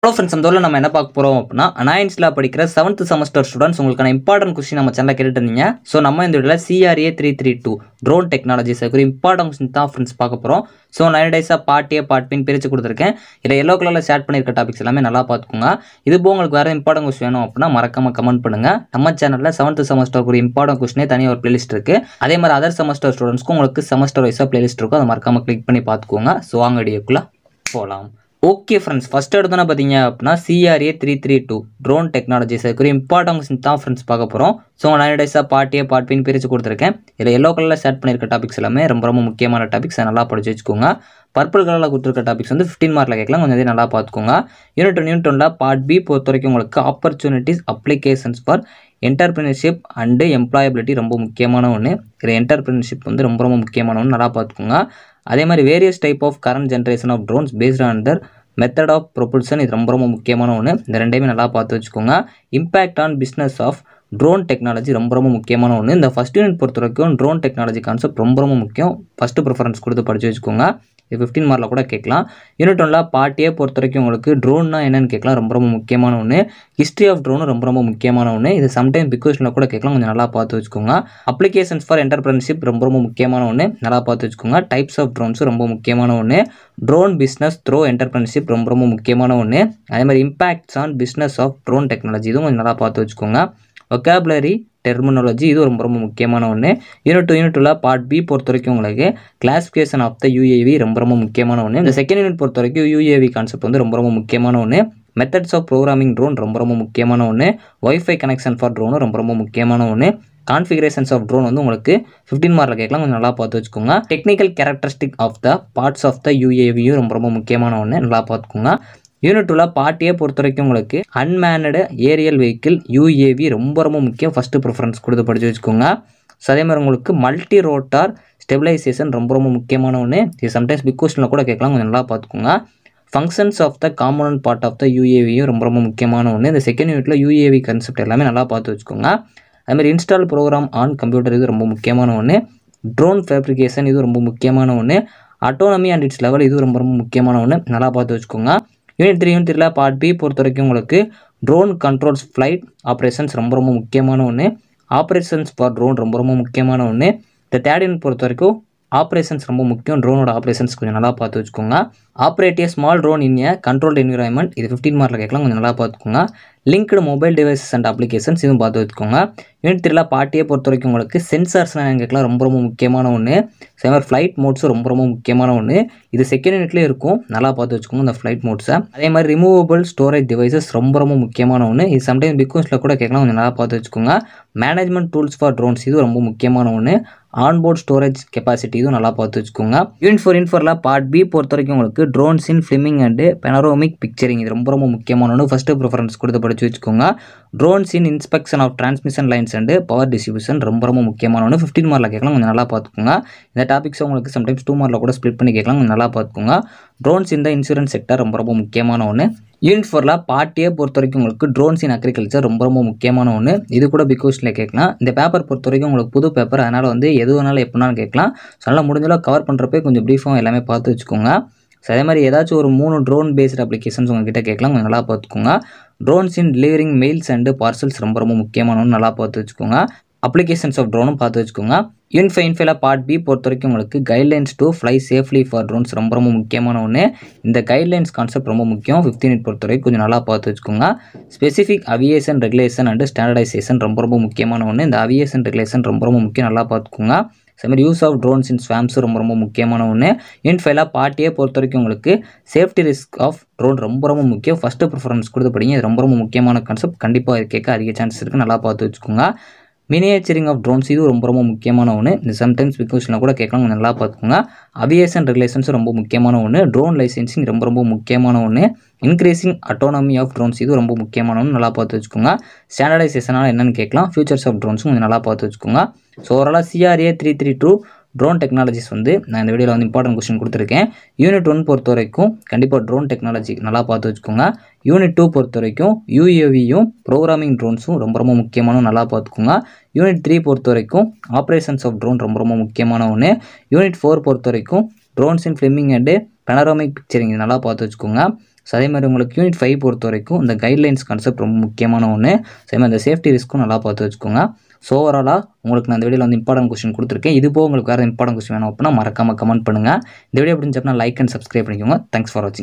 Hello friends, அந்த நம்ம என்ன பார்க்க போகிறோம் அப்படின்னா, அனாயின்ஸில் படிக்கிற 7th செமஸ்டர் ஸ்டூடெண்ட்ஸ் உங்களுக்கான இம்பார்ட்டன்ட் கொஸ்டின் நம்ம சேனலில் கேட்டுட்டு இருந்தீங்க. ஸோ நம்ம இந்த வீடியோவில் CRA 332 ட்ரோன் டெக்னாலஜிஸ் அதுக்கு இம்பார்ட்டன்ட் கொஸ்டின் தான் ஃப்ரெண்ட்ஸ் பார்க்க போகிறோம். ஸோ 9 டேஸாக பார்ட் A பார்ட் பின்னு பிரித்து கொடுத்துருக்கேன். இதில் எல்லோ கலரில் ஷேர் பண்ணியிருக்க டாபிக்ஸ் எல்லாமே நல்லா பார்த்துக்கோங்க. இது போக உங்களுக்கு வேறு இம்பார்ட்டன்ட் கொஸ்டின் வேணும் அப்படின்னா மறக்காமல் கமெண்ட் பண்ணுங்கள். நம்ம சேனலில் 7th செமஸ்டர் ஒரு இம்பார்ட்டன்ட் கொஸ்டினே தனியாக ஒரு பிளேலிஸ்ட் இருக்குது. அதே மாதிரி அதர் செமஸ்டர் ஸ்டூடெண்ட்ஸ்க்கும் உங்களுக்கு செமஸ்டர் வைஸாக பிளேலிஸ்ட் இருக்கும். அதை மறக்காமல் கிளிக் பண்ணி பார்த்துக்கோங்க. ஸோ வாங்க வீடியோக்குள்ளே போகலாம். ஓகே ஃப்ரெண்ட்ஸ், ஃபஸ்ட் எடுத்தோன்னா பார்த்தீங்க அப்படின்னா CRA 332 ட்ரோன் டெக்னாலஜிஸ் அதுக்கு இம்பார்ட்டன்ட் கொஸ்டின் தான் ஃப்ரெண்ட்ஸ் பார்க்க போகிறோம். ஸோ 9 டேஸாக பார்ட் A பார்ட் பின்னு பிரித்து கொடுத்துருக்கேன். இதில் எல்லோ கலரில் ஷேர் பண்ணியிருக்க டாபிக்ஸ் எல்லாமே ரொம்ப முக்கியமான டாபிக்ஸ், நல்லா படிச்சு வச்சுக்கோங்க. பர்பிள் கலரில் கொடுத்துருக்க டாபிக்ஸ் வந்து 15 மார்க்கில் கேட்கலாம், கொஞ்சம் நல்லா பார்த்துக்கோங்க. யூனிட் 1 பார்ட் B பொறுத்த வரைக்கும் உங்களுக்கு opportunities applications for entrepreneurship and employability ரொம்ப முக்கியமான ஒன்று. இதில் என்டர்பிரினர்ஷிப் வந்து ரொம்ப முக்கியமான ஒன்று, நல்லா பார்த்துக்கோங்க. அதே மாதிரி various type of current generation of drones based on their method of propulsion, இது ரொம்ப முக்கியமான ஒன்று. இந்த ரெண்டையுமே நல்லா பார்த்து வச்சுக்கோங்க. Impact on business of drone technology ரொம்ப முக்கியமான ஒன்று. இந்த ஃபஸ்ட் யூனிட் பொறுத்த வரைக்கும் ட்ரோன் டெக்னாலஜி கான்செப்ட் ரொம்ப முக்கியம். ஃபஸ்ட்டு ப்ரிஃபரன்ஸ் கொடுத்து படித்து வச்சுக்கோங்க. இது 15 மார்க்கில் கூட கேட்கலாம். யூனிட் 1 பார்ட் A பொறுத்த வரைக்கும் உங்களுக்கு ட்ரோன்னா என்னென்னு கேட்கலாம், ரொம்ப முக்கியமான ஒன்று. ஹிஸ்ட்ரி ஆஃப் ட்ரோன் ரொம்ப முக்கியமான ஒன்று. இது சம்டைம் பிக்வெஸ்ஷனில் கூட கேட்கலாம், கொஞ்சம் நல்லா பார்த்து வச்சுக்கோங்க. அப்ளிகேஷன்ஸ் ஃபார் என்டர்பிரினர்ஷிப் ரொம்ப முக்கியமான ஒன்று, நல்லா பார்த்து வச்சுக்கோங்க. டைப்ஸ் ஆஃப் ட்ரோன்ஸ் ரொம்ப முக்கியமான ஒன்று. ட்ரோன் பிஸ்னஸ் த்ரோ என்டர்பிரினர்ஷிப் ரொம்ப முக்கியமான ஒன்று. அதே மாதிரி impacts on business of drone technology, இதுவும் கொஞ்சம் நல்லா பார்த்து வச்சுக்கோங்க. ஒகாபுலரி டெர்மினாலஜி, இது ரொம்ப முக்கியமான ஒன்று. யூனிட் 2 பார்ட் B பொறுத்த வரைக்கும் உங்களுக்கு கிளாசிஃபிகேஷன் ஆஃப் த UAV ரொம்ப முக்கியமான ஒன்று. இந்த செகண்ட் யூனிட் பொறுத்த வரைக்கும் UAV கான்செப்ட் வந்து ரொம்ப முக்கியமான ஒன்று. மெத்தட்ஸ் ஆஃப் ப்ரோக்ராமிங் ட்ரோன் ரொம்ப முக்கியமான ஒன்று. வைஃபை கனெக்ஷன் ஃபார் ட்ரோனும் ரொம்ப முக்கியமான ஒன்று. கான்ஃபிகரேஷன்ஸ் ஆஃப் ட்ரோன் வந்து உங்களுக்கு 15 மார்க்கில் கேட்கலாம், கொஞ்சம் நல்லா பார்த்து வச்சுக்கோங்க. Technical characteristic of the parts of the UAVயும் ரொம்ப முக்கியமான ஒன்று, நல்லா பார்த்துக்கோங்க. யூனிட் 2 பார்ட் A பொறுத்த வரைக்கும் உங்களுக்கு அன்மேனடு ஏரியல் வெஹிக்கிள் UAV ரொம்ப முக்கியம். ஃபஸ்ட்டு ப்ரிஃபரன்ஸ் கொடுத்து படித்து வச்சுக்கோங்க. ஸோ அதே மாதிரி உங்களுக்கு மல்டி ரோட்டார் ஸ்டெபிலைசேஷன் ரொம்ப முக்கியமான ஒன்று. இது சம்டைம்ஸ் பிக் கொஸ்டினில் கூட கேட்கலாம், கொஞ்சம் நல்லா பார்த்துக்கோங்க. Functions of the component part of the UAVயும் ரொம்ப முக்கியமான ஒன்று. இந்த செகண்ட் யூனிட்டில் UAV கான்செப்ட் எல்லாமே நல்லா பார்த்து வச்சுக்கோங்க. அதுமாதிரி இன்ஸ்டால் ப்ரோக்ராம் ஆன் கம்ப்யூட்டர், இது ரொம்ப முக்கியமான ஒன்று. ட்ரோன் ஃபேப்ரிகேஷன், இது ரொம்ப முக்கியமான ஒன்று. அட்டானமி அண்ட் இட்ஸ் லெவல், இது ரொம்ப முக்கியமான ஒன்று, நல்லா பார்த்து வச்சுக்கோங்க. யூனிட் 3 பார்ட் B பொறுத்த வரைக்கும் உங்களுக்கு ட்ரோன் கண்ட்ரோல்ஸ் ஃப்ளைட் ஆப்ரேஷன்ஸ் ரொம்ப முக்கியமான ஒன்று. ஆப்ரேஷன்ஸ் ஃபார் ட்ரோன் ரொம்ப முக்கியமான ஒன்று. இந்த தேர்ட் யூனிட் பொறுத்த வரைக்கும் ஆப்ரேஷன்ஸ் ரொம்ப முக்கியம். ட்ரோனோட ஆப்ரேஷன்ஸ் கொஞ்சம் நல்லா பார்த்து வச்சுக்கோங்க. ஆப்ரேட் ஏ ஸ்மால் ட்ரோன் இன் ஏ கண்ட்ரோல்டு என்விரான்மெண்ட், இது 15 மார்க்கில் கேட்கலாம், கொஞ்சம் நல்லா பார்த்துக்கோங்க. Linked mobile devices and applications, இதுவும் பார்த்து வச்சுக்கோங்க. யூனிட் 3 பார்ட் A பொறுத்த வரைக்கும் உங்களுக்கு சென்சார்ஸ்னால் கேட்கலாம், ரொம்ப முக்கியமான ஒன்று. சேவர் ஃப்ளைட் மோட்ஸும் ரொம்ப முக்கியமான ஒன்று. இது செகண்ட் யூனிட்லேயே இருக்கும், நல்லா பார்த்து வச்சுக்கோங்க இந்த ஃப்ளைட் மோட்ஸை. அதே மாதிரி ரிமூவபிள் ஸ்டோரேஜ் டிவைசஸ் ரொம்ப முக்கியமான ஒன்று. இது சம்டைம் பிக்வெஸ்ட்டில் கூட கேட்கலாம், கொஞ்சம் நல்லா பார்த்து வச்சுக்கோங்க. மேனேஜ்மெண்ட் டூல்ஸ் ஃபார் ட்ரோன்ஸ், இது ரொம்ப முக்கியமான ஒன்று. ஆன்போர்ட் ஸ்டோரேஜ் கெப்பாசிட்டி, இதுவும் நல்லா பார்த்து வச்சுக்கோங்க. யூனிட் 4 பார்ட் B பொறுத்த வரைக்கும் உங்களுக்கு drones in filming and panoramic picturing, இது ரொம்ப முக்கியமான ஒன்று. ஃபஸ்ட்டு ப்ரிஃபரன்ஸ் கொடுத்து படித்து வச்சுக்கோங்க. Drones in inspection of transmission lines and power distribution ரொம்ப முக்கியமான ஒன்று. 15 மார்க்கில் கேட்கலாம், கொஞ்சம் நல்லா பார்த்துக்கோங்க. இந்த டாபிக்ஸ் உங்களுக்கு சம்டைம்ஸ் 2 மார்க்கில் கூட ஸ்ப்ளிட் பண்ணி கேட்கலாம், கொஞ்சம் நல்லா பார்த்துக்கோங்க. ட்ரோன்ஸ் இந்த இன்சூரன்ஸ் செக்டர் ரொம்ப முக்கியமான ஒன்று. யூனிட் 4 பார்ட் A பொறுத்த வரைக்கும் உங்களுக்கு ட்ரோன்ஸ் இன் அக்ரிகல்ச்சர் ரொம்ப முக்கியமான ஒன்று. இது கூட பிக் கொஸ்டினில் கேட்கலாம். இந்த பேப்பர் பொறுத்த வரைக்கும் உங்களுக்கு புது பேப்பர், அதனால் வந்து எது வேணாலும் எப்படினாலும் கேட்கலாம். ஸோ நல்லா முடிஞ்சளவு கவர் பண்ணுறப்ப கொஞ்சம் ப்ரீஃபாக எல்லாமே பார்த்து வச்சுக்கோங்க. ஸோ அதே மாதிரி ஏதாச்சும் ஒரு 3 ட்ரோன் பேஸ்டு அப்ளிகேஷன்ஸ் உங்கள்கிட்ட கேட்கலாம், கொஞ்சம் நல்லா பார்த்துக்கோங்க. Drones in delivering mails and parcels ரொம்ப முக்கியமான ஒன்று, நல்லா பார்த்து வச்சுக்கோங்க. அப்ளிகேஷன்ஸ் ஆஃப் ட்ரோனும் பார்த்து வச்சுக்கோங்க. யூனிட் 5 பார்ட் B பொறுத்த வரைக்கும் உங்களுக்கு guidelines to fly safely for drones ரொம்ப முக்கியமான ஒன்று. இந்த கைட்லைன்ஸ் கான்செப்ட் ரொம்ப முக்கியம். 15 யூனிட் பொறுத்த வரைக்கும் கொஞ்சம் நல்லா பார்த்து வச்சுக்கோங்க. Specific aviation regulation and standardisation ரொம்ப முக்கியமான ஒன்று. இந்த அவியேஷன் ரெகுலேஷன் ரொம்ப முக்கியம், நல்லா பார்த்துக்கோங்க. அதுமாதிரி use of drones in swarms ரொம்ப முக்கியமான ஒன்று. யூனிட் 5 பார்ட் A பொறுத்த வரைக்கும் உங்களுக்கு சேஃப்டி ரிஸ்க் ஆஃப் ட்ரோன் ரொம்ப முக்கியம். ஃபஸ்ட்டு ப்ரிஃபரன்ஸ் கொடுத்து படிங்க, இது ரொம்ப முக்கியமான கான்செப்ட், கண்டிப்பாக இது கேட்க அதிக சான்ஸ் இருக்குது, நல்லா பார்த்து வச்சுக்கோங்க. மினியேச்சரிங் ஆஃப் ட்ரோன்ஸ், இது ரொம்ப முக்கியமான ஒன்று. இந்த சம்டைம்ஸ் பிக்வெஸ்ஷனில் கூட கேட்கலாம், நல்லா பார்த்துக்கோங்க. அவியேஷன் ரெகுலேஷன்ஸ் ரொம்ப முக்கியமான ஒன்று. ட்ரோன் லைசென்சிங் ரொம்ப முக்கியமான ஒன்று. இன்க்ரீசிங் அட்டானமி ஆஃப் ட்ரோன்ஸ், இது ரொம்ப முக்கியமான ஒன்று, நல்லா பார்த்து வச்சுக்கோங்க. ஸ்டாண்டர்டைசேஷனால் என்னென்னு கேட்கலாம். ஃபியூச்சர்ஸ் ஆஃப் ட்ரோன்ஸும் கொஞ்சம் நல்லா பார்த்து வச்சுக்கோங்க. ஸோ ஓவராலாக CRA 332 ட்ரோன் டெக்னாலஜிஸ் வந்து நான் இந்த வீடியோவில் வந்து இம்பார்ட்டன்ட் கொஸ்டின் கொடுத்துருக்கேன். யூனிட் 1 பொறுத்த வரைக்கும் கண்டிப்பாக ட்ரோன் டெக்னாலஜி நல்லா பார்த்து வச்சுக்கோங்க. யூனிட் 2 பொறுத்த வரைக்கும் UAVயும் ப்ரோக்ராமிங் ட்ரோன்ஸும் ரொம்ப முக்கியமான, நல்லா பார்த்துக்கோங்க. யூனிட் 3 பொறுத்த வரைக்கும் ஆப்ரேஷன்ஸ் ஆஃப் ட்ரோன் ரொம்ப முக்கியமான ஒன்று. யூனிட் 4 பொறுத்த வரைக்கும் drones in filming and panoramic picturing, நல்லா பார்த்து வச்சுக்கோங்க. ஸோ அதே மாதிரி உங்களுக்கு யூனிட் 5 பொறுத்த வரைக்கும் இந்த கைட்லைன்ஸ் கான்செப்ட் ரொம்ப முக்கியமான ஒன்று. அதே மாதிரி அந்த சேஃப்டி ரிஸ்க்கும் நல்லா பார்த்து வச்சுக்கோங்க. ஸோ ஓவராலாக உங்களுக்கு நான் இந்த வீடியோவில் வந்து இம்பார்ட்டன்ட் கொஸ்டின் கொடுத்துருக்கேன். இது போக உங்களுக்கு வேறு இம்பார்ட்டன்ட் கொஸ்டின் வேணும் அப்படின்னா மறக்காமல் கமெண்ட் பண்ணுங்கள். இந்த வீடியோ பிடிச்சப்பனா லைக் அண்ட் சப்ஸ்கிரைப் பண்ணிக்கோங்க. தேங்க்ஸ் ஃபார் வாட்சிங்.